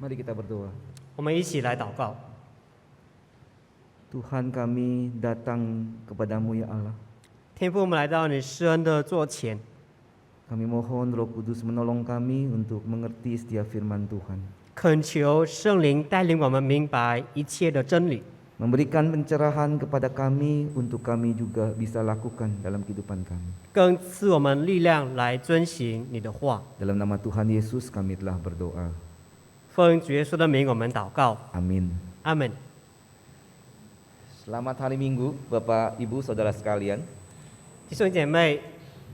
Mari kita berdoa. 我们一起来祷告。 Tuhan, kami datang kepadamu ya Allah. 天父，我们来到你施恩的座前， Kami mohon Roh Kudus menolong kami untuk mengerti setiap firman Tuhan. 恳求圣灵带领我们明白一切的真理， Memberikan pencerahan kepada kami untuk kami juga bisa lakukan dalam kehidupan kami. 更赐我们力量来遵行你的话。 Dalam nama Tuhan Yesus kami telah berdoa. 奉主耶稣的名，我们祷告， Amin. 阿门。 Selamat hari Minggu, Bapak, Ibu, Saudara sekalian. 弟兄姐妹，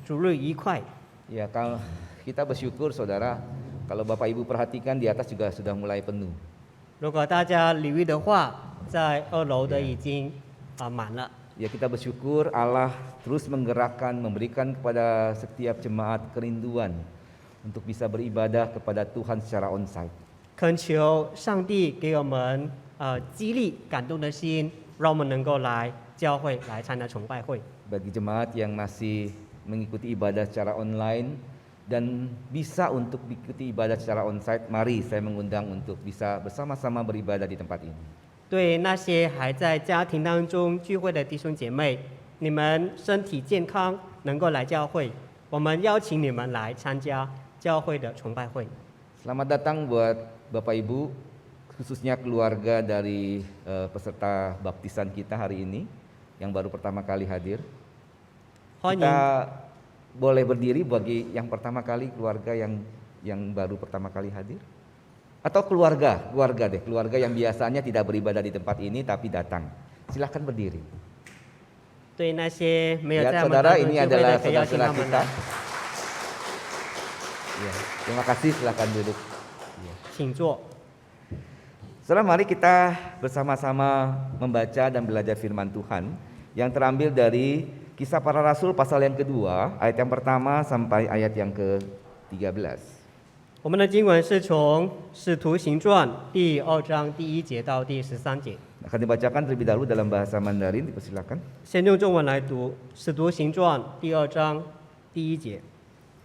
主日愉快。 Ya, kalau kita bersyukur, Saudara, kalau Bapak Ibu perhatikan di atas juga sudah mulai penuh. 如果大家留意的话，在2楼的已经满了。 Ya, kita bersyukur Allah terus menggerakkan, memberikan kepada setiap jemaat kerinduan untuk bisa beribadah kepada Tuhan secara onsite. 恳求上帝给我们激励、感动的心，让我们能够来教会来参加崇拜会。 Bagi jemaat yang masih mengikuti ibadah secara online dan bisa untuk mengikuti ibadah secara onsite, mari saya mengundang untuk bisa bersama-sama beribadah di tempat ini. 对那些还在家庭当中聚会的弟兄姐妹，你们身体健康，能够来教会，我们邀请你们来参加教会的崇拜会。 Selamat datang buat Bapak Ibu, khususnya keluarga dari peserta baptisan kita hari ini yang baru pertama kali hadir. 欢迎 Kita boleh berdiri bagi yang pertama kali, keluarga yang baru pertama kali hadir. Atau keluarga yang biasanya tidak beribadah di tempat ini tapi datang. Silahkan berdiri. 对那些没有 Lihat 在我们 saudara, 当中 ini 聚会 adalah 的，可以邀请 saudara 他们 kita. 来， Ya, terima kasih, silahkan duduk. 请坐。 Saudara, mari kita bersama-sama membaca dan belajar firman Tuhan yang terambil dari Kisah Para Rasul pasal yang kedua, ayat yang pertama sampai ayat yang ke-13. 我们的经文是从《使徒行传》第2章第1节到第13节。 Akan dibacakan terlebih dahulu dalam bahasa Mandarin, dipersilakan. 先用中文来读《使徒行传》第2章第1节。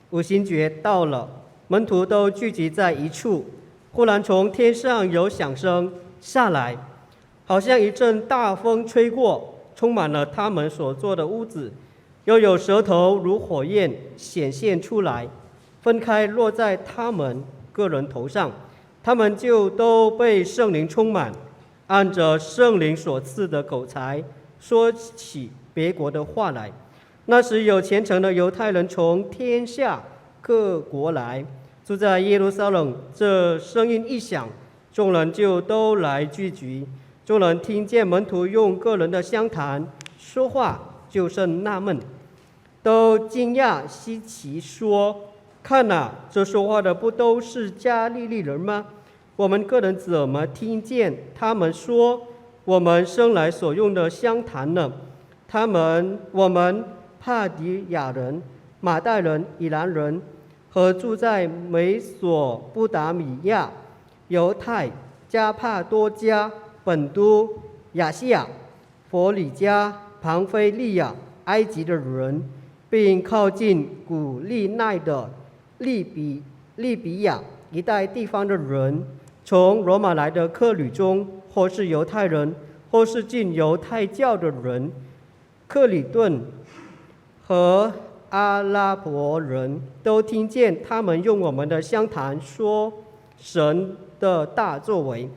五旬节到了，门徒都聚集在一处。忽然从天上有响声下来，好像一阵大风吹过，充满了他们所坐的屋子。又有舌头如火焰显现出来，分开落在他们个人头上，他们就都被圣灵充满，按着圣灵所赐的口才说起别国的话来。那时有虔诚的犹太人从天下各国来，住在耶路撒冷。这声音一响，众人就都来聚集。众人听见门徒用个人的相谈说话，就甚纳闷，都惊讶稀奇，说：“看哪，这说话的不都是加利利人吗？我们个人怎么听见他们说我们生来所用的相谈呢？我们帕底亚人、马代人、以兰人和住在美索不达米亚、犹太、加帕多家、本都、亚细亚、佛里加、庞菲利亚、埃及的人，并靠近古利奈的利比亚一带地方的人，从罗马来的客旅中，或是犹太人，或是进犹太教的人，克里顿和阿拉伯人都听见他们用我们的相谈说神的大作为，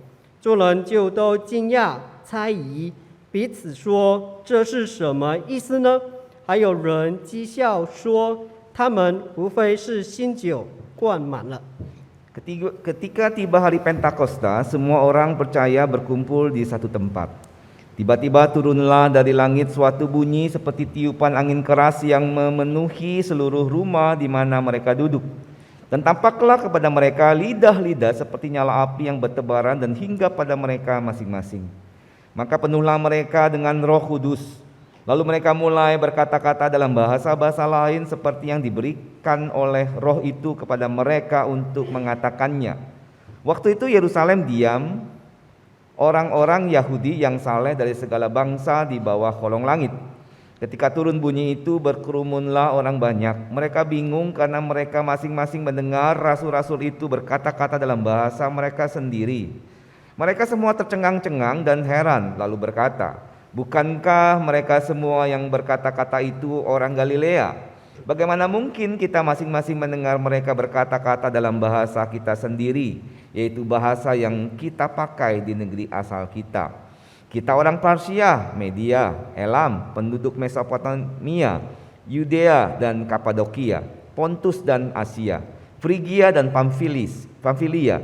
众人就都惊讶猜疑，彼此说：“这是什么意思呢？”还有人讥笑说：“他们无非是新酒灌满了。” Ketika tiba hari Pentakosta, semua orang percaya berkumpul di satu tempat. Tiba-tiba turunlah dari langit suatu bunyi seperti tiupan angin keras yang memenuhi seluruh rumah di mana mereka duduk. Dan tampaklah kepada mereka lidah-lidah seperti nyala api yang bertebaran dan hinggap pada mereka masing-masing. Maka penuhlah mereka dengan Roh Kudus. Lalu mereka mulai berkata-kata dalam bahasa-bahasa lain seperti yang diberikan oleh Roh itu kepada mereka untuk mengatakannya. Waktu itu Yerusalem diam, orang-orang Yahudi yang saleh dari segala bangsa di bawah kolong langit. Ketika turun bunyi itu berkerumunlah orang banyak. Mereka bingung karena mereka masing-masing mendengar rasul-rasul itu berkata-kata dalam bahasa mereka sendiri. Mereka semua tercengang-cengang dan heran lalu berkata, "Bukankah mereka semua yang berkata-kata itu orang Galilea? Bagaimana mungkin kita masing-masing mendengar mereka berkata-kata dalam bahasa kita sendiri, yaitu bahasa yang kita pakai di negeri asal kita? Kita orang Parsia, Media, Elam, penduduk Mesopotamia, Yudea dan Kapadokia, Pontus dan Asia, Frigia dan Pamfilia,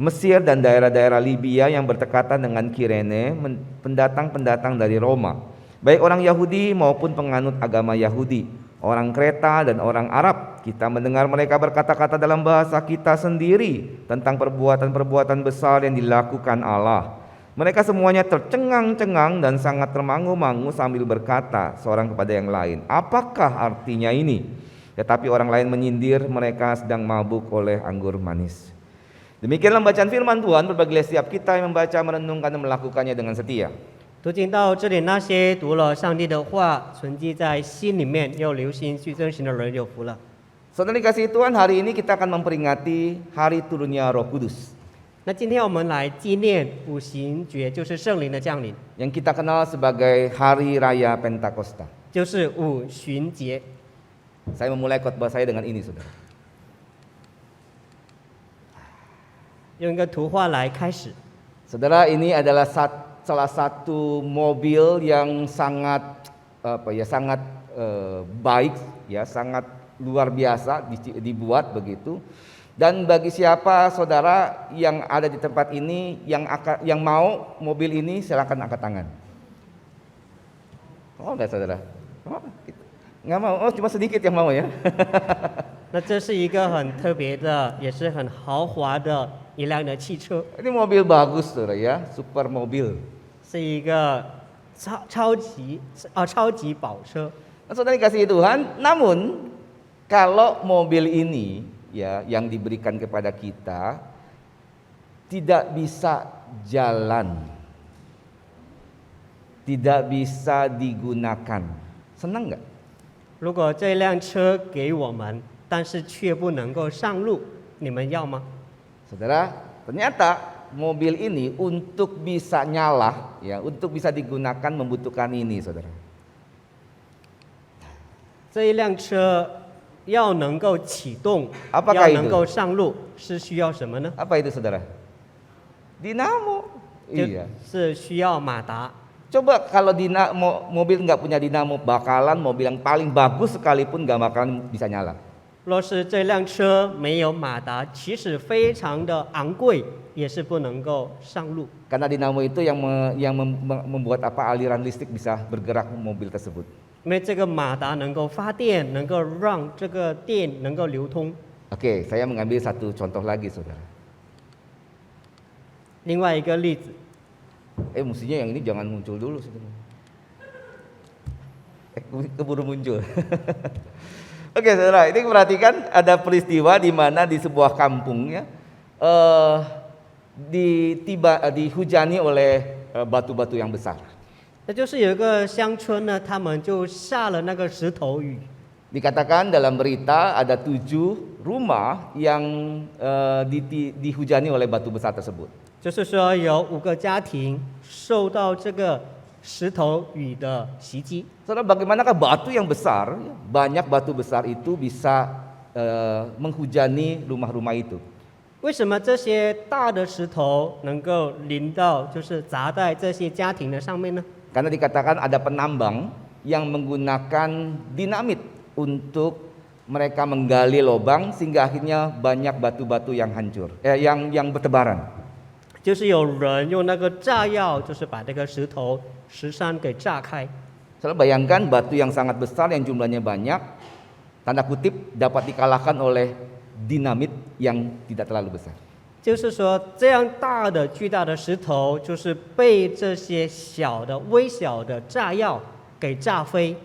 Mesir dan daerah-daerah Libya yang berdekatan dengan Kirene, pendatang-pendatang dari Roma, baik orang Yahudi maupun penganut agama Yahudi, orang Kreta dan orang Arab. Kita mendengar mereka berkata-kata dalam bahasa kita sendiri tentang perbuatan-perbuatan besar yang dilakukan Allah." Mereka semuanya tercengang-cengang dan sangat termangu-mangu sambil berkata seorang kepada yang lain, "Apakah artinya ini?" Tetapi orang lain menyindir mereka sedang mabuk oleh anggur manis. Demikianlah bacaan firman Tuhan. Berbahagialah setiap kita yang membaca, merenungkan dan melakukannya dengan setia. 读经到这里，那些读了上帝的话，存记在心里面，又留心去遵行的人有福了。 Saudara dikasihi Tuhan, hari ini kita akan memperingati hari turunnya Roh Kudus, 那今天我们来纪念五行节，就是圣灵的降临， yang kita kenal sebagai Hari Raya Pentakosta. 就是五旬节。 Saya memulai khotbah saya dengan ini, saudara. 用一个图画来开始。 Saudara, ini adalah salah satu mobil yang sangat sangat baik, ya, sangat luar biasa dibuat begitu. Dan bagi siapa saudara yang ada di tempat ini yang mau mobil ini, silakan angkat tangan. Oh, enggak saudara? Oh, nggak mau? Oh, cuma sedikit yang mau ya. 那这是一个很特别的，也是很豪华的一辆的汽车， Ini mobil bagus saudara ya, super mobil. 是一个超级宝车。 Nah, saudara dikasihi Tuhan, namun kalau mobil ini ya yang diberikan kepada kita tidak bisa jalan, tidak bisa digunakan, senang nggak? 如果这辆车给我们，但是却不能够上路，你们要吗？ Saudara, ternyata mobil ini untuk bisa nyala, ya, untuk bisa digunakan membutuhkan ini, saudara. 这一辆车要能够启动， Apakah 要能够上路，是需要什么呢？ Apa itu, saudara? Dinamo. 就 Iya. 是需要马达。 Coba kalau mobil nggak punya dinamo, bakalan mobil yang paling bagus sekalipun nggak bakalan bisa nyala. 若是这辆车没有马达，即使非常的昂贵，也是不能够上路。 Karena dinamo itu yang membuat aliran listrik bisa bergerak mobil tersebut. 因为这个马达能够发电，能够让这个电能够流通。 Oke, saya mengambil satu contoh lagi, saudara. 另外一个例子， Mestinya yang ini jangan muncul dulu, saudara. Keburu muncul. Oke, saudara, ini perhatikan ada peristiwa di mana di sebuah kampung ya, dihujani oleh batu-batu yang besar. 那就是有一个乡村呢，他们就下了那个石头雨。 Dikatakan dalam berita ada 7 rumah yang dihujani oleh batu besar tersebut. 就是说有5个家庭受到这个石头雨的袭击。 Saudara, bagaimanakah batu yang besar, banyak batu besar itu bisa menghujani rumah-rumah itu? 为什么这些大的石头能够淋到，就是砸在这些家庭的上面呢？ Karena dikatakan ada penambang yang menggunakan dinamit untuk mereka menggali lubang sehingga akhirnya banyak batu-batu yang hancur, yang bertebaran. 就是有人用那个炸药，就是把这个石山给炸开。 Saudara bayangkan batu yang sangat besar yang jumlahnya banyak, tanda kutip dapat dikalahkan oleh dinamit yang tidak terlalu besar. 就是说，这样大的、巨大的石头，就是被这些微小的炸药给炸飞。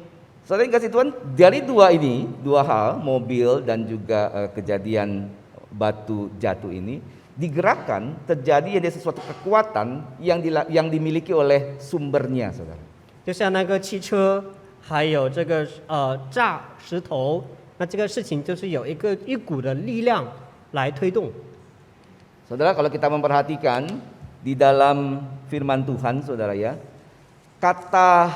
Saudara yang kasih Tuhan, dari dua hal, mobil dan juga kejadian batu jatuh ini, digerakkan terjadi ada sesuatu kekuatan yang dimiliki oleh sumbernya, saudara. 就像那个汽车还有这个炸石头，那这个事情就是有一股的力量来推动。 Saudara, kalau kita memperhatikan di dalam firman Tuhan, saudara ya, kata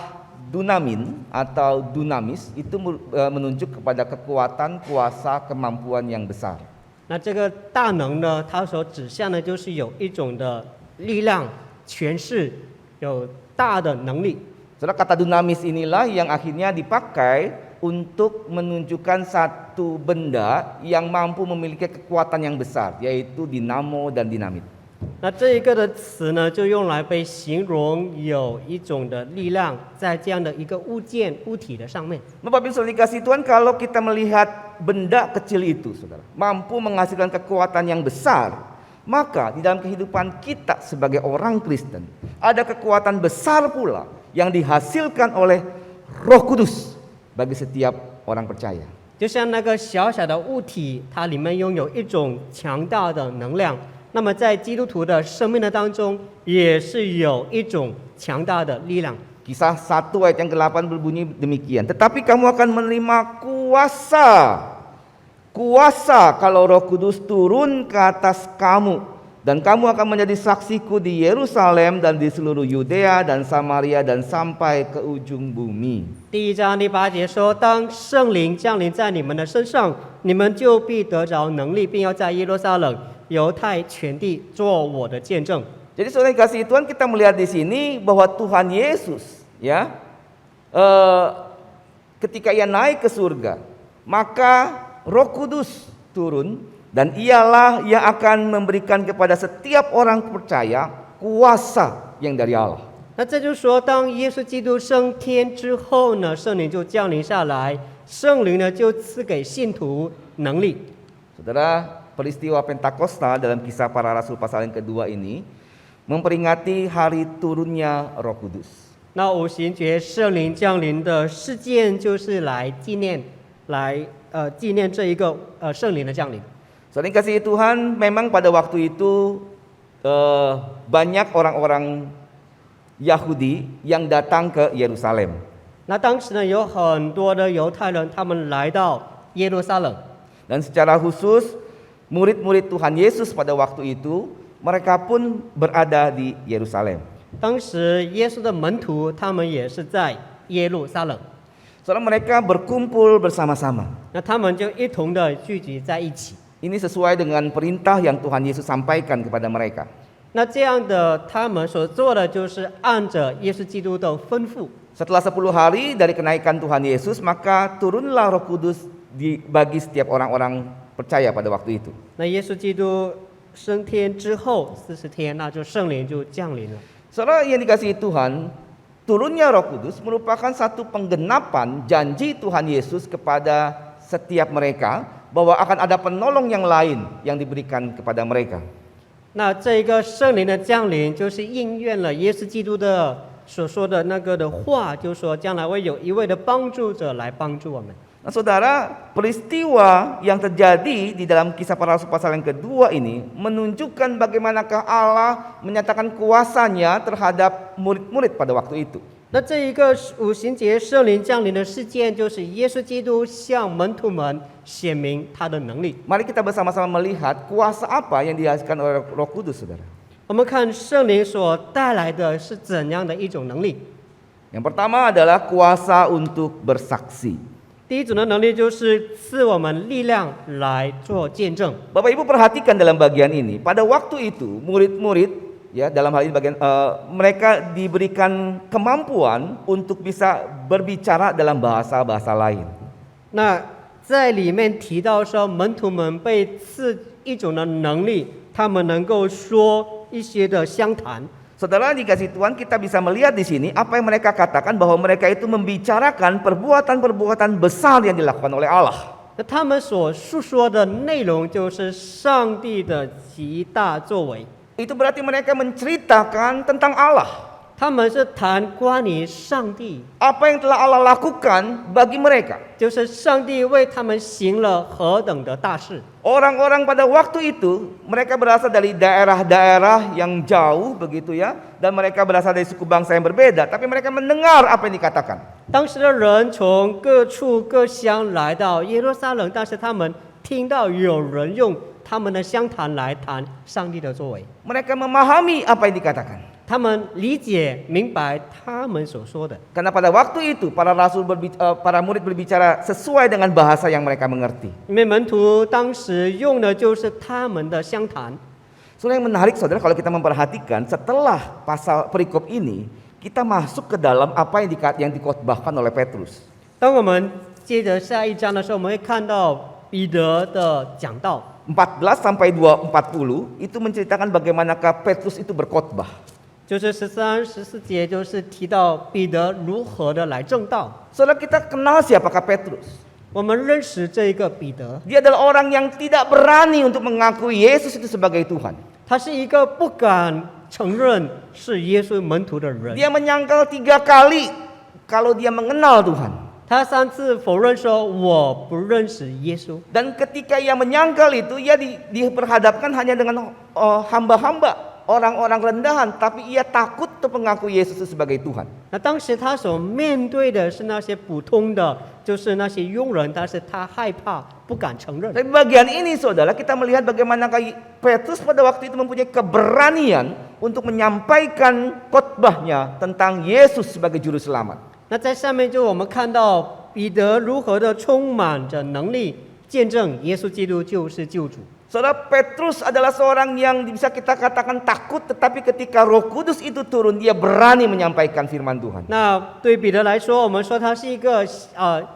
dunamin atau dunamis itu menunjuk kepada kekuatan, kuasa, kemampuan yang besar. 那这个大能呢，它所指向的就是有一种的力量、权势，有大的能力。 Saudara, kata dunamis inilah yang akhirnya dipakai untuk menunjukkan satu benda yang mampu memiliki kekuatan yang besar, yaitu dinamo dan dinamit. 那这一个的词呢，就用来被形容有一种的力量在这样的一个物体的上面。 Bapak Ibu Saudara dikasihi Tuhan, kalau kita melihat benda kecil itu, saudara, mampu menghasilkan kekuatan yang besar, maka di dalam kehidupan kita sebagai orang Kristen ada kekuatan besar pula yang dihasilkan oleh Roh Kudus bagi setiap orang percaya. 就像那个小小的物体，它里面拥有一种强大的能量。那么在基督徒的生命的当中，也是有一种强大的力量。 Kisah 1 ayat yang ke-8 berbunyi demikian. Tetapi kamu akan menerima kuasa. Kuasa kalau Roh Kudus turun ke atas kamu. Dan kamu akan menjadi saksiku di Yerusalem dan di seluruh Yudea dan Samaria dan sampai ke ujung bumi. 第1章第8节说：“当圣灵降临在你们的身上，你们就必得着能力，并要在耶路撒冷、犹太全地做我的见证。” Jadi saudara yang kasih Tuhan, kita melihat di sini bahwa Tuhan Yesus, ya, ketika ia naik ke surga, maka Roh Kudus turun. Dan ialah yang akan memberikan kepada setiap orang percaya kuasa yang dari Allah. 那这就是说，当耶稣基督升天之后呢，圣灵就降临下来，圣灵呢就赐给信徒能力。 Saudara, peristiwa Pentakosta dalam Kisah Para Rasul pasal yang kedua ini memperingati hari turunnya Roh Kudus. 那五旬节圣灵降临的事件，就是来纪念这一个圣灵的降临。 Saudara yang kasih Tuhan, memang pada waktu itu banyak orang-orang Yahudi yang datang ke Yerusalem. 那当时呢，有很多的犹太人，他们来到耶路撒冷。 Dan secara khusus murid-murid Tuhan Yesus pada waktu itu mereka pun berada di Yerusalem. 当时耶稣的门徒，他们也是在耶路撒冷。 Saudara, mereka berkumpul bersama-sama. 那他们就一同的聚集在一起。 Ini sesuai dengan perintah yang Tuhan Yesus sampaikan kepada mereka. 那这样的他们所做的，就是按着耶稣基督的吩咐。 Setelah 10 hari dari kenaikan Tuhan Yesus, maka turunlah Roh Kudus bagi setiap orang-orang percaya pada waktu itu. 那耶稣基督升天之后40天，那就圣灵就降临了。 Saudara yang dikasihi Tuhan, turunnya Roh Kudus merupakan satu penggenapan janji Tuhan Yesus kepada setiap mereka bahwa akan ada penolong yang lain yang diberikan kepada mereka. 那这一个圣灵的降临，就是应验了耶稣基督的所说的那个的话，就是说将来会有一位的帮助者来帮助我们。 Nah, saudara, peristiwa yang terjadi di dalam Kisah Para Rasul pasal yang kedua ini menunjukkan bagaimanakah Allah menyatakan kuasanya terhadap murid-murid pada waktu itu. 那这一个五旬节圣灵降临的事件，就是耶稣基督向门徒们显明他的能力。 Mari kita bersama-sama melihat kuasa apa yang dihasilkan oleh Roh Kudus, saudara. 我们看圣灵所带来的是怎样的一种能力？ Yang pertama adalah kuasa untuk bersaksi. 第一种的能力就是赐我们力量来做见证。 Bapak Ibu perhatikan dalam bagian ini, pada waktu itu murid-murid, ya, dalam hal ini bagian mereka diberikan kemampuan untuk bisa berbicara dalam bahasa-bahasa lain. 那在里面提到说，门徒们被赐一种的能力，他们能够说一些的相谈。 Saudara dikasih Tuhan, kita bisa melihat di sini apa yang mereka katakan, bahwa mereka itu membicarakan perbuatan-perbuatan besar yang dilakukan oleh Allah. 那他们所述说的内容就是上帝的极大作为。 Itu berarti mereka menceritakan tentang Allah. 他们是谈关于上帝， Apa yang telah Allah lakukan bagi mereka. 就是上帝为他们行了何等的大事。 Orang-orang pada waktu itu, mereka berasal dari daerah-daerah yang jauh begitu ya, dan mereka berasal dari suku bangsa yang berbeda, tapi mereka mendengar apa yang dikatakan. 当时的人从各处各乡来到耶路撒冷，但是他们听到有人用他们的乡谈来谈上帝的作为， Mereka memahami apa yang dikatakan. 他们理解明白他们所说的。 Karena pada waktu itu para murid berbicara sesuai dengan bahasa yang mereka mengerti. 因为门徒当时用的就是他们的乡谈。 Soalnya yang menarik saudara, kalau kita memperhatikan setelah pasal perikop ini, kita masuk ke dalam apa yang dikotbahkan oleh Petrus. 当我们接着下一章的时候，我们会看到彼得的讲道。 14 sampai 2:40 itu menceritakan bagaimanakah Petrus itu berkhotbah. 就是13、14节，就是提到彼得如何的来正道。 Saudara, kita kenal siapakah Petrus. 我们认识这一个彼得， Dia adalah orang yang tidak berani untuk mengakui Yesus itu sebagai Tuhan. 他是一个不敢承认是耶稣门徒的人。 Dia menyangkal 3 kali kalau dia mengenal Tuhan. 他3次否认说我不认识耶稣。 Dan ketika ia menyangkal itu, ia diperhadapkan hanya dengan hamba-hamba, orang-orang rendahan, tapi ia takut untuk mengakui Yesus itu sebagai Tuhan. 那当时他所面对的是那些普通的，就是那些佣人，但是他害怕，不敢承认。 Tapi bagian ini saudara, kita melihat bagaimana Petrus pada waktu itu mempunyai keberanian untuk menyampaikan khotbahnya tentang Yesus sebagai juru selamat. 那在下面就我们看到彼得如何的充满着能力，见证耶稣基督就是救主。 Saudara, Petrus adalah seorang yang bisa kita katakan takut, tetapi ketika Roh Kudus itu turun, dia berani menyampaikan firman Tuhan. 那对彼得来说，我们说他是一个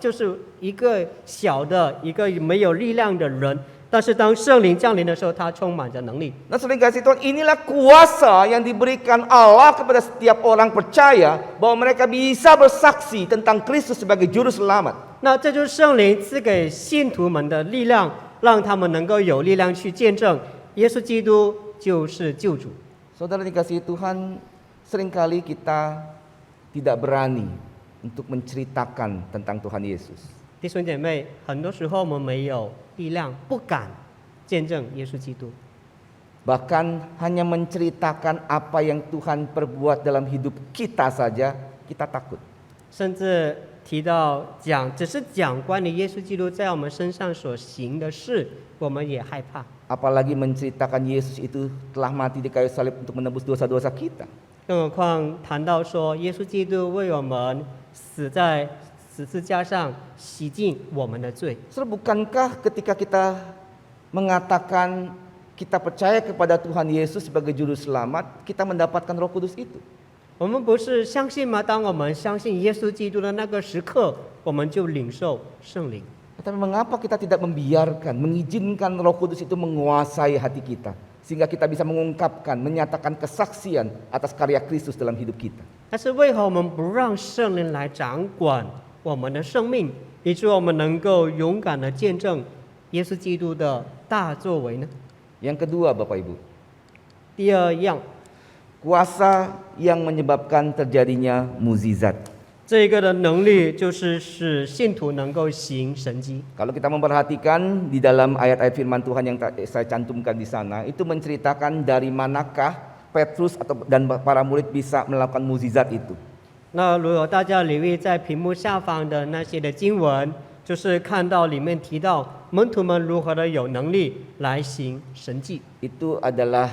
就是一个小的一个没有力量的人，但是当圣灵降临的时候，他充满着能力。 Nah, saudara kasih Tuhan, inilah kuasa yang diberikan Allah kepada setiap orang percaya bahwa mereka bisa bersaksi tentang Kristus sebagai juru selamat. 那这就是圣灵赐给信徒们的力量，让他们能够有力量去见证耶稣基督就是救主。 Saudara dikasihi Tuhan, seringkali kita tidak berani untuk menceritakan tentang Tuhan Yesus. 弟兄姐妹，很多时候我们没有力量，不敢见证耶稣基督。 Bahkan hanya menceritakan apa yang Tuhan perbuat dalam hidup kita saja, kita takut. 甚至提到只是讲关于耶稣基督在我们身上所行的事，我们也害怕。 Apalagi menceritakan Yesus itu telah mati di kayu salib untuk menebus dosa-dosa kita. 更何况谈到说，耶稣基督为我们死在十字架上，洗净我们的罪。 Saudara, bukankah ketika kita mengatakan kita percaya kepada Tuhan Yesus sebagai juru selamat, kita mendapatkan Roh Kudus itu? 我们不是相信吗？当我们相信耶稣基督的那个时刻，我们就领受圣灵。 Tapi mengapa kita tidak membiarkan, mengizinkan Roh Kudus itu menguasai hati kita, sehingga kita bisa mengungkapkan, menyatakan kesaksian atas karya Kristus dalam hidup kita? 但是为何我们不让圣灵来掌管我们的生命，以致我们能够勇敢的见证耶稣基督的大作为呢？ Yang kedua, Bapak Ibu, 第二样， kuasa yang menyebabkan terjadinya mukjizat. 这个的能力就是使信徒能够行神迹。 Kalau kita memperhatikan di dalam ayat-ayat firman Tuhan yang saya cantumkan di sana, itu menceritakan dari manakah Petrus dan para murid bisa melakukan mukjizat itu. 那如果大家留意在屏幕下方的那些的经文，就是看到里面提到门徒们如何的有能力来行神迹， Itu adalah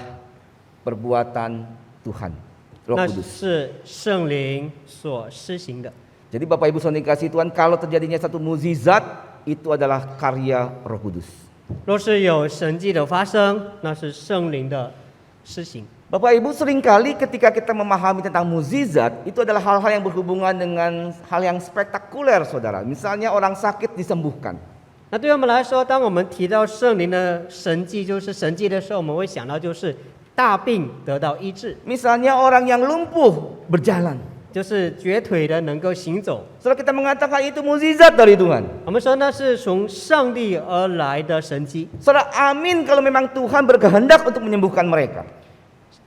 perbuatan Tuhan, Roh 那 Kudus. 是圣灵所施行的。 Jadi Bapak Ibu saudara dikasihi Tuhan, kalau terjadinya satu mukjizat, itu adalah karya Roh Kudus. 若是有神迹的发生，那是圣灵的施行。 Bapak Ibu, seringkali ketika kita memahami tentang mukjizat, itu adalah hal-hal yang berhubungan dengan hal yang spektakuler, saudara. Misalnya orang sakit disembuhkan. 那对我们来说，当我们提到圣灵的神迹，就是神迹的时候，我们会想到就是大病得到医治， Misalnya orang yang lumpuh berjalan. 就是瘸腿的能够行走。 Saudara, kita mengatakan itu mukjizat dari Tuhan. 我们说那是从上帝而来的神迹。 Saudara, amin kalau memang Tuhan berkehendak untuk menyembuhkan mereka.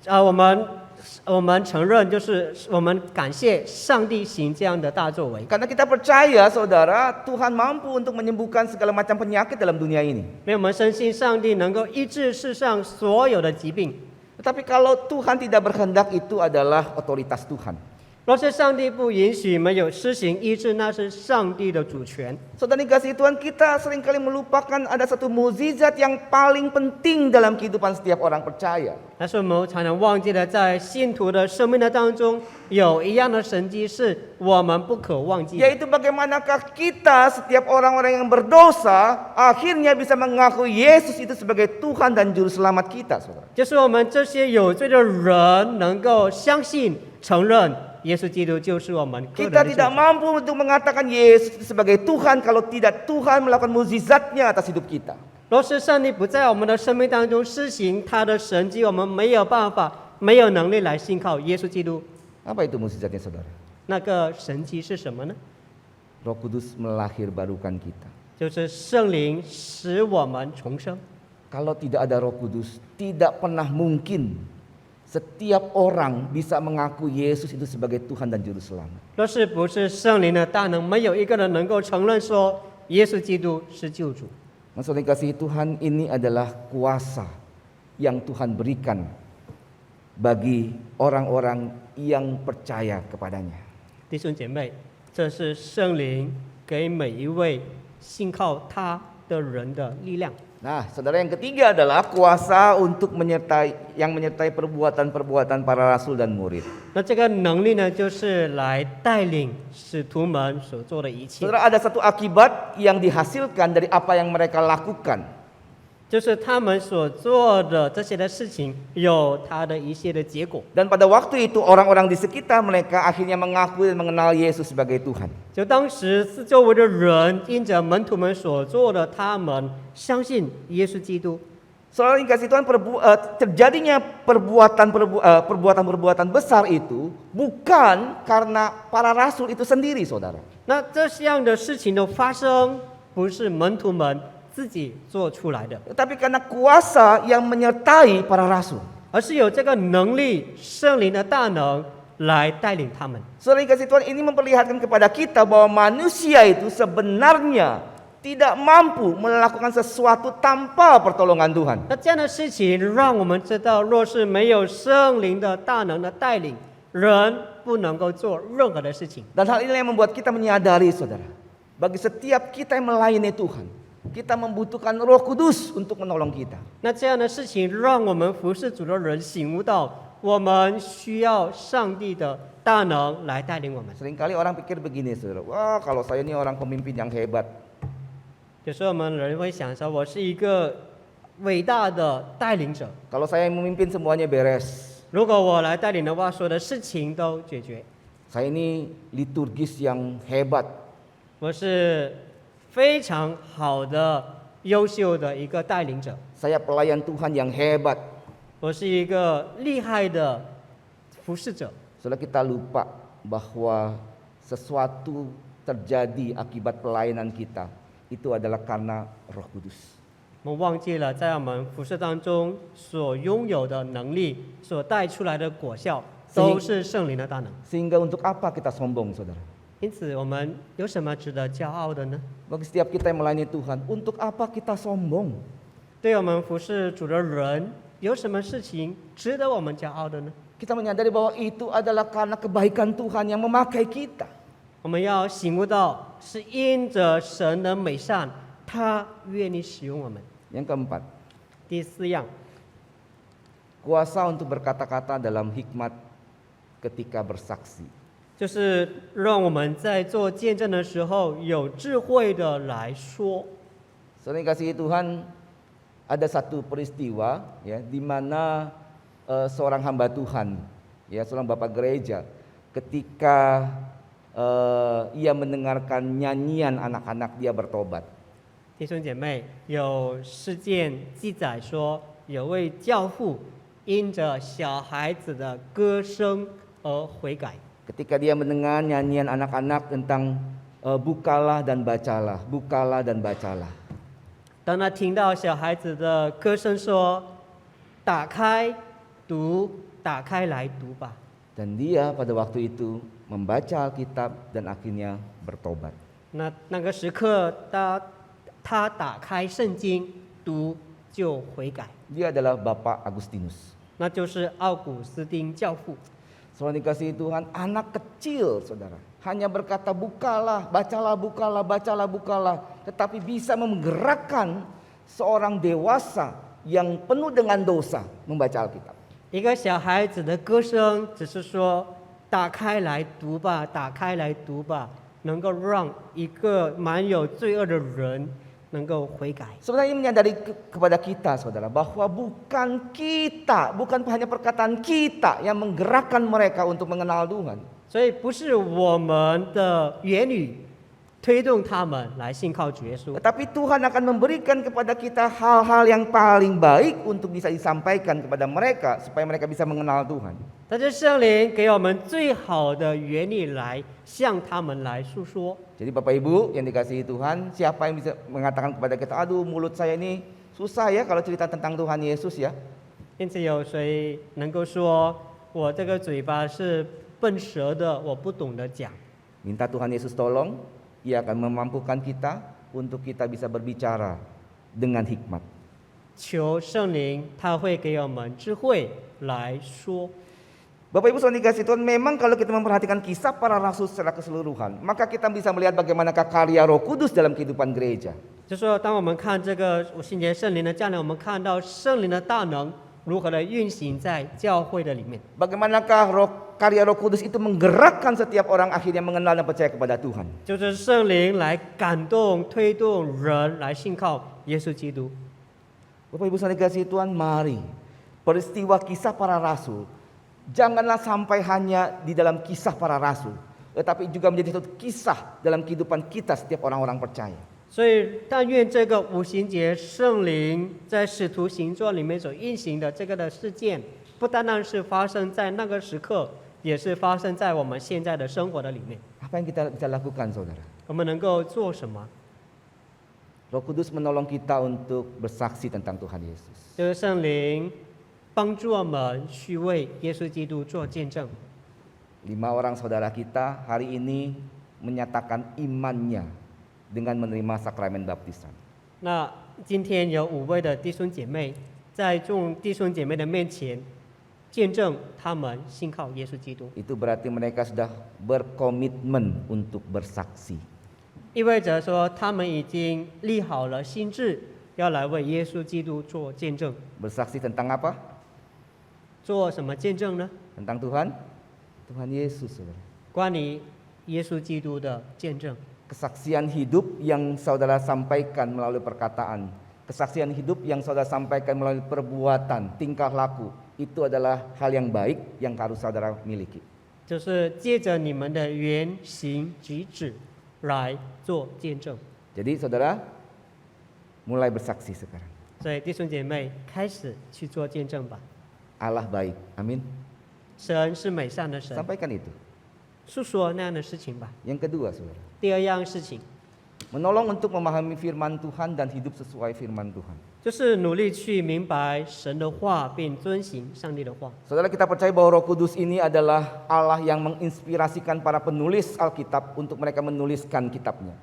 我们我们承认，就是我们感谢上帝行这样的大作为， Karena kita percaya saudara, Tuhan mampu untuk menyembuhkan segala macam penyakit dalam dunia ini. 因为我们深信上帝能够医治世上所有的疾病。 Tetapi kalau Tuhan tidak berkehendak, itu adalah otoritas Tuhan. 若是上帝不允许没有施行医治，那是上帝的主权。 Saudara dikasihi Tuhan, kita seringkali melupakan ada satu mukjizat yang paling penting dalam kehidupan setiap orang percaya. 但是我们常常忘记了，在信徒的生命的当中，有一样的神迹是我们不可忘记的， Yaitu bagaimanakah kita setiap orang-orang yang berdosa akhirnya bisa mengaku Yesus itu sebagai Tuhan dan Juru Selamat kita, saudara. 就是我们这些有罪的人能够相信、承认耶稣基督就是我们个人 Kita 的救 tidak 主。 mampu untuk mengatakan Yesus itu sebagai Tuhan kalau tidak Tuhan melakukan mukjizatnya atas hidup kita. 若是上帝不在我们的生命当中施行他的神迹，我们没有办法、没有能力来信靠耶稣基督。 Apa itu mukjizatnya, saudara? 那个神迹是什么呢？ Roh Kudus melahirbarukan kita. 就是圣灵使我们重生。 Kalau tidak ada Roh Kudus, tidak pernah mungkin setiap orang bisa mengaku Yesus itu sebagai Tuhan dan Juru Selamat. 若是不是圣灵的大能，没有一个人能够承认说耶稣基督是救主。 Maksudnya kasih Tuhan, ini adalah kuasa yang Tuhan berikan bagi orang-orang yang percaya kepadanya. 弟兄姐妹，这是圣灵给每一位信靠他的人的力量。 Nah, saudara, yang ketiga adalah kuasa untuk menyertai perbuatan-perbuatan para rasul dan murid. 那这个能力呢，就是来带领使徒们所做的一切， Saudara, ada satu akibat yang dihasilkan dari apa yang mereka lakukan. 就是他们所做的这些的事情有他的一些的结果。 Dan pada waktu itu orang-orang di sekitar mereka akhirnya mengaku dan mengenal Yesus sebagai Tuhan. 就当时四周围的人因着门徒们所做的，他们相信耶稣基督。 Soalnya kasih Tuhan, terjadinya perbuatan-perbuatan besar itu bukan karena para rasul itu sendiri, saudara. 那这样的事情的发生，不是门徒们自己做出来的， Tetapi karena kuasa yang menyertai para rasul. 而是有这个能力，圣灵的大能来带领他们。 Saudara kasih Tuhan, ini memperlihatkan kepada kita bahwa manusia itu sebenarnya tidak mampu melakukan sesuatu tanpa pertolongan Tuhan. 那这样的事情让我们知道，若是没有圣灵的大能的带领，人不能够做任何的事情。 Dan hal ini yang membuat kita menyadari, saudara, bagi setiap kita yang melayani Tuhan, kita membutuhkan Roh Kudus untuk menolong kita. 那这样的事情让我们服侍主的人醒悟到，我们需要上帝的大能来带领我们。 Seringkali orang pikir begini, saudara, wah kalau saya ini orang pemimpin yang hebat, 有时候我们人会想说，我是一个伟大的带领者， kalau saya yang memimpin semuanya beres. 如果我来带领的话，所有的事情都解决。 Saya ini liturgis yang hebat. 我是非常好的、优秀的一个带领者， Saya pelayan Tuhan yang hebat. 我是一个厉害的服侍者。 Saudara, kita lupa bahwa sesuatu terjadi akibat pelayanan kita itu adalah karena Roh Kudus. 我们忘记了，在我们服侍当中所拥有的能力，所带出来的果效，都是圣灵的大能。 Sehingga untuk apa kita sombong, saudara? 因此，我们有什么值得骄傲的呢？ Bagi setiap kita yang melayani Tuhan, untuk apa kita sombong? 对我们服侍主的人，有什么事情值得我们骄傲的呢？ Kita menyadari bahwa itu adalah karena kebaikan Tuhan yang memakai kita. 我们要醒悟到，是因着神的美善，他愿意使用我们。 Yang keempat, 第四样， kuasa untuk berkata-kata dalam hikmat ketika bersaksi. 就是让我们在做见证的时候有智慧的来说。 Saudara yang kasih Tuhan, ada satu peristiwa ya di mana seorang hamba Tuhan, ya seorang bapak gereja, ketika ia mendengarkan nyanyian anak-anak dia bertobat. 弟兄姐妹，有事件记载说，有位教父因着小孩子的歌声而悔改。 Ketika dia mendengar nyanyian anak-anak tentang bukalah dan bacalah, bukalah dan bacalah. 当他听到小孩子的歌声说：“打开，读，打开来读吧。 Dan dia pada waktu itu membaca Alkitab dan akhirnya bertobat. 那个时刻，他打开圣经读就悔改， Dia adalah Bapak Agustinus. 那就是奥古斯丁教父。 Saudara dikasihi Tuhan, anak kecil saudara hanya berkata bukalah, bacalah, bukalah, bacalah, bukalah. Tetapi bisa menggerakkan seorang dewasa yang penuh dengan dosa membaca Alkitab. 一个小孩子的歌声只是说打开来读吧，打开来读吧，能够让一个满有罪恶的人能够悔改。 Sebenarnya ini menyadari kepada kita saudara bahwa bukan kita, bukan hanya perkataan kita yang menggerakkan mereka untuk mengenal Tuhan. 所以不是我们的言语推动他们来信靠主耶稣， Tetapi Tuhan akan memberikan kepada kita hal-hal yang paling baik untuk bisa disampaikan kepada mereka supaya mereka bisa mengenal Tuhan. 但是圣灵给我们最好的原理来向他们来诉说。 Jadi Bapak Ibu yang dikasihi Tuhan, siapa yang bisa mengatakan kepada kita, aduh mulut saya ini susah ya kalau cerita tentang Tuhan Yesus ya. 因此，有谁能够说我这个嘴巴是笨舌的，我不懂得讲？ Minta Tuhan Yesus tolong, Ia akan memampukan kita untuk kita bisa berbicara dengan hikmat. 求圣灵，他会给我们智慧来说。 Bapak Ibu saudara dikasihi Tuhan, memang kalau kita memperhatikan kisah para rasul secara keseluruhan, maka kita bisa melihat bagaimanakah karya Roh Kudus dalam kehidupan gereja. 就说，当我们看这个五旬节圣灵的降临，我们看到圣灵的大能如何的运行在教会的里面。 Bagaimanakah karya Roh Kudus itu menggerakkan setiap orang akhirnya mengenal dan percaya kepada Tuhan. 就是圣灵来感动、推动人来信靠耶稣基督。 Bapak Ibu saudara dikasihi Tuhan, mari peristiwa kisah para rasul janganlah sampai hanya di dalam kisah para rasul, tetapi juga menjadi satu kisah dalam kehidupan kita setiap orang-orang percaya. 所以，但愿这个五旬节圣灵在使徒行传里面所运行的这个的事件，不单单是发生在那个时刻，也是发生在我们现在的生活的里面。 Apa yang kita bisa lakukan saudara? 我们能够做什么？ Roh Kudus menolong kita untuk bersaksi tentang Tuhan Yesus. 就是圣灵帮助我们去为耶稣基督做见证。 5 orang saudara kita hari ini menyatakan imannya dengan menerima sakramen baptisan. 那今天有5位的弟兄姐妹在众弟兄姐妹的面前见证他们信靠耶稣基督， Itu berarti mereka sudah berkomitmen untuk bersaksi. 意味着说他们已经立好了心志，要来为耶稣基督做见证。 Bersaksi tentang apa? 做什么见证呢？ Tentang Tuhan Yesus saudara. 关于耶稣基督的见证。 Kesaksian hidup yang saudara sampaikan melalui perkataan, kesaksian hidup yang saudara sampaikan melalui perbuatan, tingkah laku, itu adalah hal yang baik yang harus saudara miliki. 就是借着你们的言行举止来做见证。 Jadi saudara mulai bersaksi sekarang. 所以弟兄姐妹开始去做见证吧。 Allah baik, amin. 神是美善的神， Sampaikan itu. 诉说那样的事情吧。 Yang kedua saudara, 第二样事情 menolong untuk memahami firman Tuhan dan hidup sesuai firman Tuhan. 就是努力去明白神的话，并遵行上帝的话。 Saudara, kita percaya bahwa Roh Kudus ini adalah Allah yang menginspirasikan para penulis Alkitab untuk mereka menuliskan kitabnya.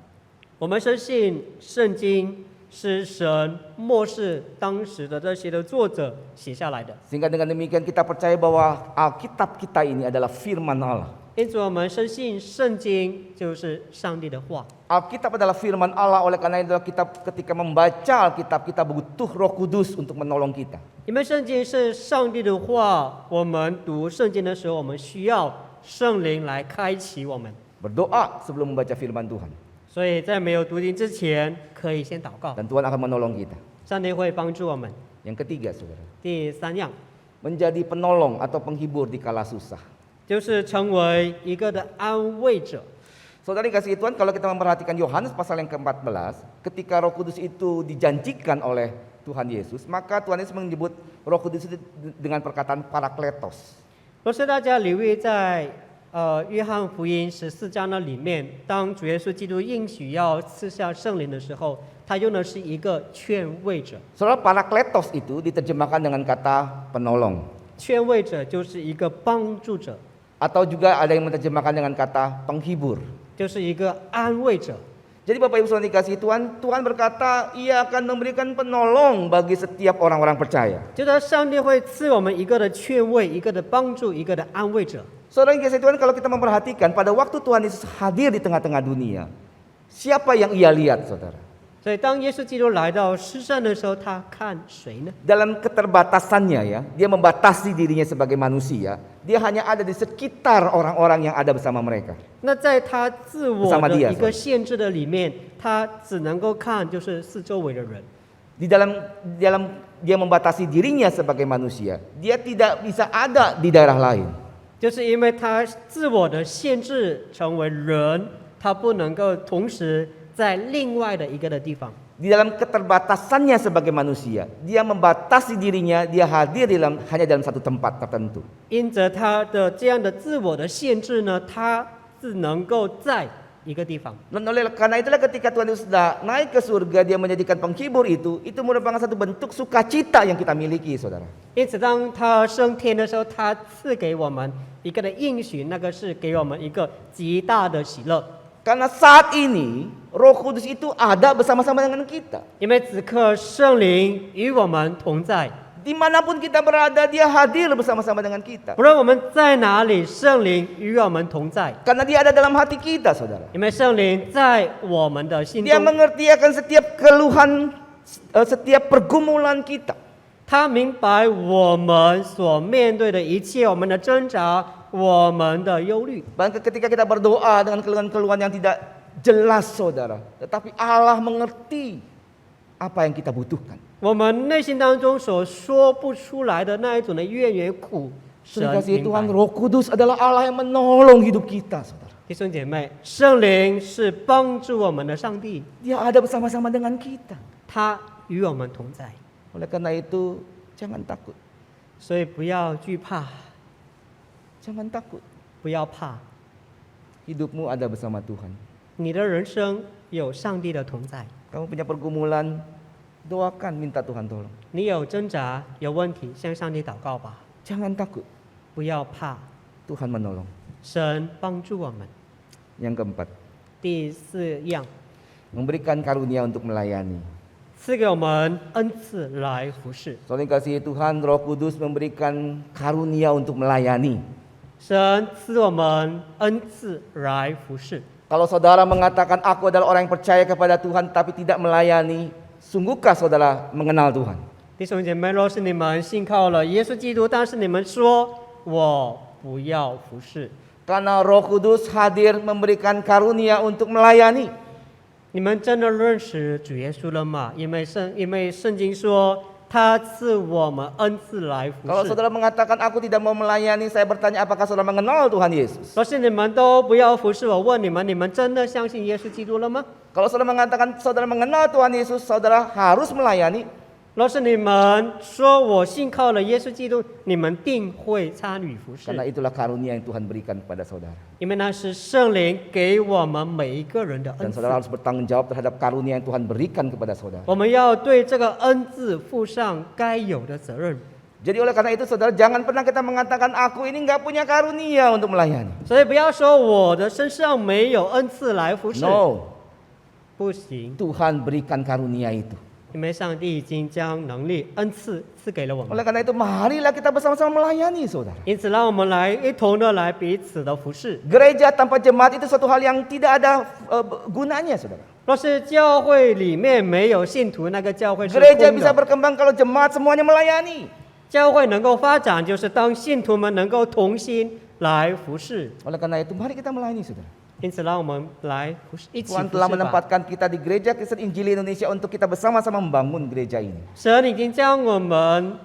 我们深信圣经是神漠视当时的这些的作者写下来的， Sehingga dengan demikian kita percaya bahwa Alkitab kita ini adalah firman Allah. 因此我们深信圣经就是上帝的话。 Alkitab adalah firman Allah, oleh karena itu kita ketika membaca Alkitab kita butuh Roh Kudus untuk menolong kita. 因为圣经是上帝的话，我们读圣经的时候，我们需要圣灵来开启我们。 Berdoa sebelum membaca firman Tuhan. 所以在没有读经之前，可以先祷告， Dan Tuhan akan menolong kita. 上帝会帮助我们。 Yang ketiga saudara, 第三样 menjadi penolong atau penghibur di kala susah. 就是成为一个的安慰者。 Saudara dikasihi Tuhan, kalau kita memperhatikan Yohanes pasal yang ke-14, ketika Roh Kudus itu dijanjikan oleh Tuhan Yesus, maka Tuhan Yesus menyebut Roh Kudus itu dengan perkataan parakletos. 若是大家留意在约翰福音14章的里面，当主耶稣基督应许要赐下圣灵的时候，他用的是一个劝慰者。 Saudara, parakletos itu diterjemahkan dengan kata penolong. 劝慰者就是一个帮助者， Atau juga ada yang menerjemahkan dengan kata penghibur. 就是一个安慰者。 Jadi Bapak Ibu Saudara dikasihi Tuhan, Tuhan berkata Ia akan memberikan penolong bagi setiap orang-orang percaya. 觉得上帝会赐我们一个的劝慰，一个的帮助，一个的安慰者。 Saudara yang dikasihi Tuhan, kalau kita memperhatikan pada waktu Tuhan Yesus hadir di tengah-tengah dunia, siapa yang Ia lihat, saudara? 所以当耶稣基督来到世上的时候，他看谁呢？ Dalam keterbatasannya ya, dia membatasi dirinya sebagai manusia. Dia hanya ada di sekitar orang-orang yang ada bersama mereka. 那在他自我 Bersama 的 dia, 一个限制的里面，他只能够看就是四周围的人。 Di dalam dia membatasi dirinya sebagai manusia, dia tidak bisa ada di daerah lain. 就是因为他自我的限制成为人，他不能够同时在另外的一个的地方。 Di dalam keterbatasannya sebagai manusia, dia membatasi dirinya, dia hadir hanya dalam satu tempat tertentu. 因着他的这样的自我的限制呢，他只能够在一个地方。 Karena itulah ketika Tuhan Yesus sudah naik ke surga, dia menjadikan penghibur itu merupakan satu bentuk sukacita yang kita miliki, saudara. 因此，当他升天的时候，他赐给我们一个的应许，那个是给我们一个极大的喜乐。 Karena saat ini Roh Kudus itu ada bersama-sama dengan kita. 因为此刻圣灵与我们同在， Dimanapun kita berada, dia hadir bersama-sama dengan kita. 不论我们在哪里，圣灵与我们同在。 Karena dia ada dalam hati kita, saudara. 因为圣灵在我们的心 Dia 中， mengerti akan setiap keluhan, setiap pergumulan kita. 他明白我们所面对的一切，我们的挣扎，我们的忧虑。 Bahkan ketika kita berdoa dengan keluhan-keluhan yang tidak jelas, saudara, tetapi Allah mengerti apa yang kita butuhkan. 我们内心当中所说不出来的那一种的怨言苦，神 Sudah kasih 明 Tuhan, 白。 Roh Kudus adalah Allah yang menolong hidup kita, saudara. 弟兄姐妹，圣灵是帮助我们的上帝， Dia ada bersama-sama dengan kita. 他与我们同在， Oleh karena itu, jangan takut. 所以不要惧怕， Jangan takut. 不要怕， Hidupmu ada bersama Tuhan. 你的人生有上帝的同在。 Kamu punya pergumulan, doakan, minta Tuhan tolong. 你有挣扎、有问题，向上帝祷告吧， Jangan takut, 不要怕， Tuhan menolong. 神帮助我们。 Yang keempat, 第四样， memberikan karunia untuk melayani. 赐给我们恩赐来服侍。 Soalnya kasih Tuhan, Roh Kudus memberikan karunia untuk melayani. 神赐我们恩赐来服侍。 Kalau saudara mengatakan aku adalah orang yang percaya kepada Tuhan tapi tidak melayani, sungguhkah saudara mengenal Tuhan? 弟兄姐妹，若是你们信靠了耶稣基督，但是你们说我不要服侍， Karena Roh Kudus hadir memberikan karunia untuk melayani. 你们真的认识主耶稣了吗？因为圣经说他赐我们恩赐来服 Kalau 侍。 saudara mengatakan aku tidak mau melayani, saya bertanya apakah saudara mengenal Tuhan Yesus? 若是你们都不要服侍，我问你们，你们真的相信耶稣基督了吗？ Kalau saudara mengatakan saudara mengenal Tuhan Yesus, saudara harus melayani. 若是你们说我信靠了耶稣基督，你们定会参与服侍， Karena itulah karunia yang Tuhan berikan kepada saudara. 因为那是圣灵给我们每一个人的 Dan 恩赐。 saudara harus bertanggung jawab terhadap karunia yang Tuhan berikan kepada saudara. 我们要对这个恩赐负上该有的责任。 Jadi oleh karena itu saudara, jangan pernah kita mengatakan aku ini nggak punya karunia untuk melayani. 所以不要说我的身上没有恩赐来服侍， No, 不行， Tuhan berikan karunia itu. 因为上帝已经将能力、恩赐赐给了我们。 Oleh karena itu marilah kita bersama-sama melayani saudara. 因此，让我们来一同的来彼此的服侍。 Gereja tanpa jemaat itu suatu hal yang tidak ada gunanya saudara. 若是教会里面没有信徒，那个教会是 Gereja 空 bisa 的。 berkembang kalau jemaat semuanya melayani. 教会能够发展，就是当信徒们能够同心来服侍。 Oleh karena itu mari kita melayani saudara. 因此，让我们来服侍，一起 Tuhan 服 telah 侍吧。 menempatkan kita di Gereja Kristen Injili Indonesia untuk kita bersama-sama membangun gereja ini. 神已经将我们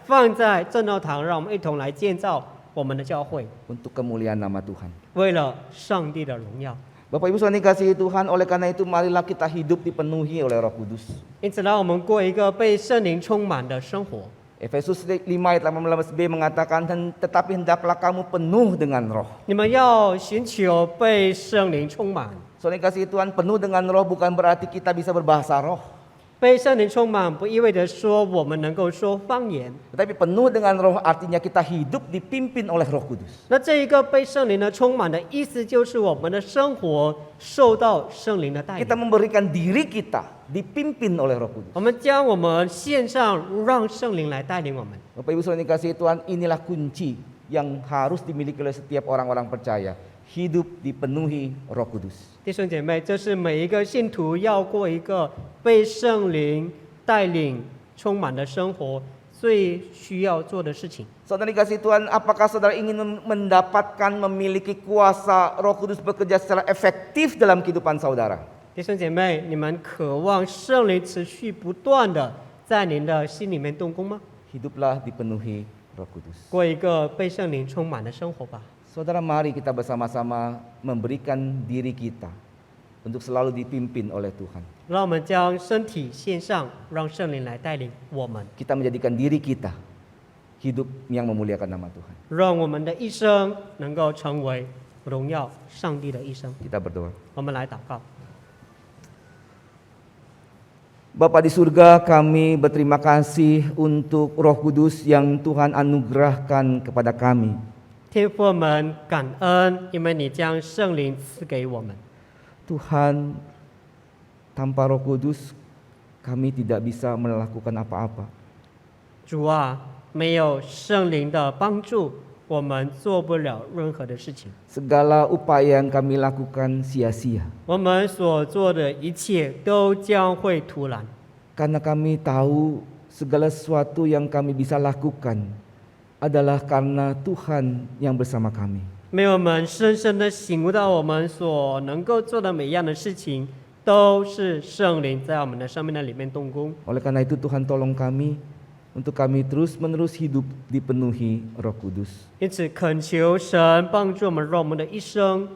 放在正道堂，让我们一同来建造我们的教会， Untuk kemuliaan nama Tuhan. 为了上帝的荣耀。 Bapak Ibu saudara dikasihi Tuhan, oleh karena itu marilah kita hidup dipenuhi oleh Roh Kudus. 因此，让我们过一个被圣灵充满的生活。 Efesus 5 ayat 18b mengatakan, tetapi hendaklah kamu penuh dengan roh. 你们要寻求被圣灵充满。 Saudara dikasihi Tuhan, penuh dengan roh bukan berarti kita bisa berbahasa roh. 被圣灵充满不意味着说我们能够说方言， Tetapi penuh dengan roh artinya kita hidup dipimpin oleh Roh Kudus. 那这一个被圣灵的充满的意思，就是我们的生活受到圣灵的带 Kita 领。 memberikan diri kita dipimpin oleh Roh Kudus. 我们将我们献上，让圣灵来带领我们。 Bapak Ibu Saudara yang dikasihi Tuhan, inilah kunci yang harus dimiliki oleh setiap orang-orang percaya. Hidup dipenuhi Roh Kudus. 弟兄姐妹，这是每一个信徒要过一个被圣灵带领、充满的生活最需要做的事情。 Saudara dikasihi Tuhan, apakah saudara ingin mendapatkan, memiliki kuasa Roh Kudus bekerja secara efektif dalam kehidupan saudara? 弟兄姐妹，你们渴望圣灵持续不断的在您的心里面动工吗？ Hiduplah dipenuhi Roh Kudus. 过一个被圣灵充满的生活吧。 Saudara, mari kita bersama-sama memberikan diri kita untuk selalu dipimpin oleh Tuhan. 让我们将身体献上，让圣灵来带领我们， Kita menjadikan diri kita hidup yang memuliakan nama Tuhan. 让我们的一生能够成为荣耀上帝的一生。 Kita berdoa. 我们来祷告。 Bapa di surga, kami berterima kasih untuk Roh Kudus yang Tuhan anugerahkan kepada kami. 天父，我们感恩，因为你将圣灵赐给我们。 Tuhan, tanpa Roh Kudus kami tidak bisa melakukan apa-apa. 主啊，没有圣灵的帮助，我们做不了任何的事情。 Segala upaya yang kami lakukan sia-sia. 我们所做的一切都将会徒然， Karena kami tahu segala sesuatu yang kami bisa lakukan adalah karena Tuhan yang bersama kami. 没有我们深深的醒悟到，我们所能够做的每一样的事情，都是圣灵在我们的生命的里面动工。 Oleh karena itu Tuhan tolong kami untuk kami terus-menerus hidup dipenuhi Roh Kudus. 因此，恳求神帮助我们，让我们的一生，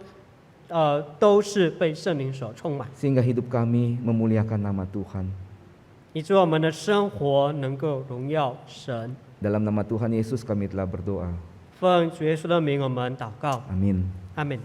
都是被圣灵所充满， Sehingga hidup kami memuliakan nama Tuhan. 以致我们的生活能够荣耀神。 Dalam nama Tuhan Yesus kami telah berdoa. 奉主耶稣的名，我们祷告， Amin. 阿门。